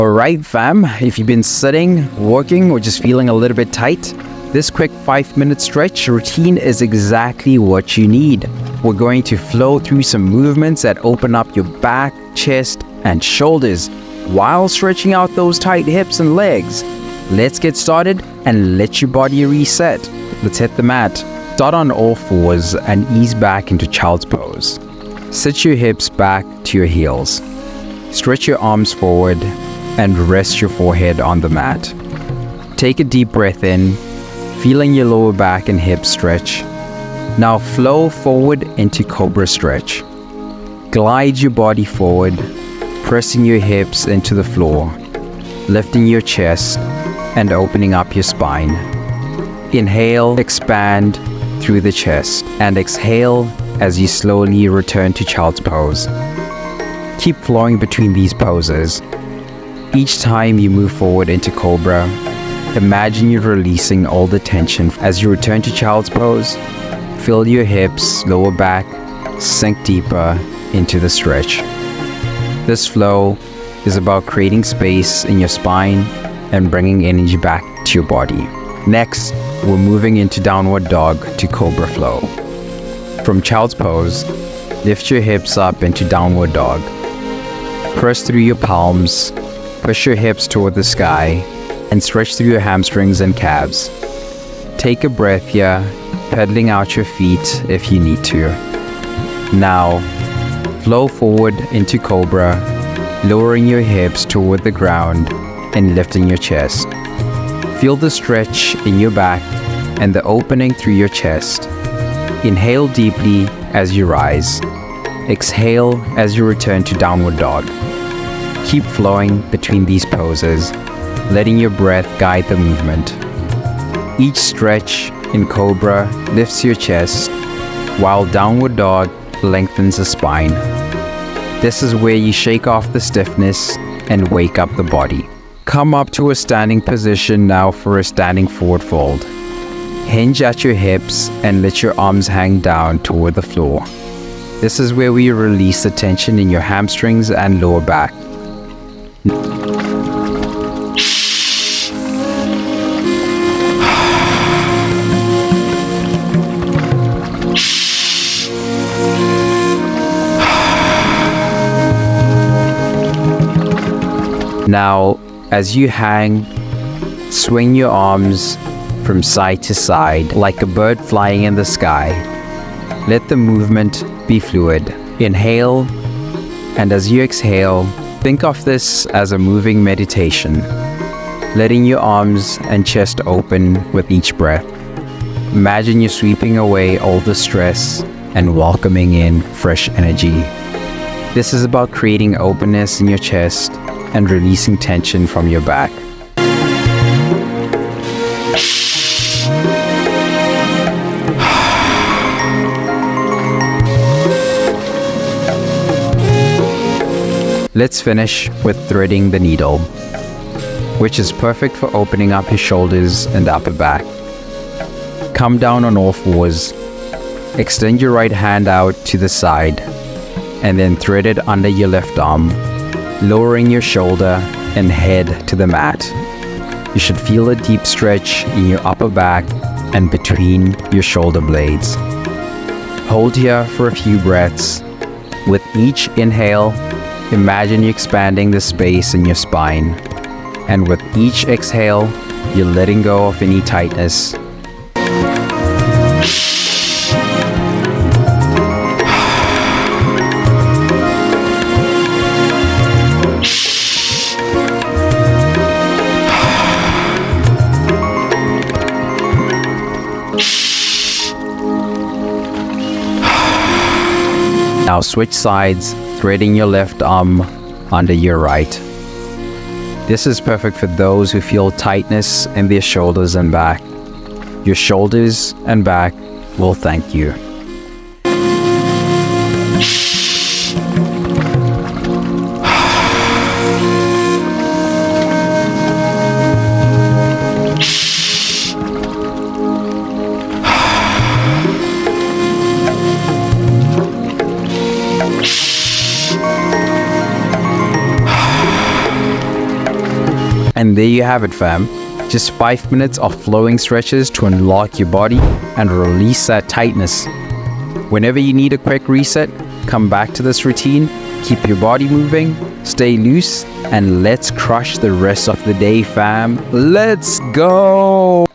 Alright fam, if you've been sitting, working, or just feeling a little bit tight, this quick 5-minute stretch routine is exactly what you need. We're going to flow through some movements that open up your back, chest, and shoulders while stretching out those tight hips and legs. Let's get started and let your body reset. Let's hit the mat. Start on all fours and ease back into child's pose. Sit your hips back to your heels. Stretch your arms forward and rest your forehead on the mat. Take a deep breath in, feeling your lower back and hips stretch. Now flow forward into cobra stretch. Glide your body forward, pressing your hips into the floor, lifting your chest and opening up your spine. Inhale, expand through the chest, and exhale as you slowly return to child's pose. Keep flowing between these poses. Each time you move forward into cobra, imagine you're releasing all the tension. As you return to child's pose, feel your hips, lower back sink deeper into the stretch. This flow is about creating space in your spine and bringing energy back to your body. Next, we're moving into downward dog to cobra flow. From child's pose, lift your hips up into downward dog. Press through your palms, push your hips toward the sky, and stretch through your hamstrings and calves. Take a breath here, pedaling out your feet if you need to. Now, flow forward into cobra, lowering your hips toward the ground and lifting your chest. Feel the stretch in your back and the opening through your chest. Inhale deeply as you rise. Exhale as you return to downward dog. Keep flowing between these poses, letting your breath guide the movement. Each stretch in cobra lifts your chest, while downward dog lengthens the spine. This is where you shake off the stiffness and wake up the body. Come up to a standing position now for a standing forward fold. Hinge at your hips and let your arms hang down toward the floor. This is where we release the tension in your hamstrings and lower back. Now, as you hang, swing your arms from side to side like a bird flying in the sky. Let the movement be fluid. Inhale, and as you exhale, think of this as a moving meditation, letting your arms and chest open with each breath. Imagine you're sweeping away all the stress and welcoming in fresh energy. This is about creating openness in your chest and releasing tension from your back. Let's finish with threading the needle, which is perfect for opening up your shoulders and upper back. Come down on all fours, extend your right hand out to the side, and then thread it under your left arm, lowering your shoulder and head to the mat. You should feel a deep stretch in your upper back and between your shoulder blades. Hold here for a few breaths. With each inhale, imagine you expanding the space in your spine. And with each exhale, you're letting go of any tightness. Now switch sides, threading your left arm under your right. This is perfect for those who feel tightness in their shoulders and back. Your shoulders and back will thank you. And there you have it, fam. Just 5 minutes of flowing stretches to unlock your body and release that tightness. Whenever you need a quick reset, come back to this routine, keep your body moving, stay loose, and let's crush the rest of the day, fam. Let's go!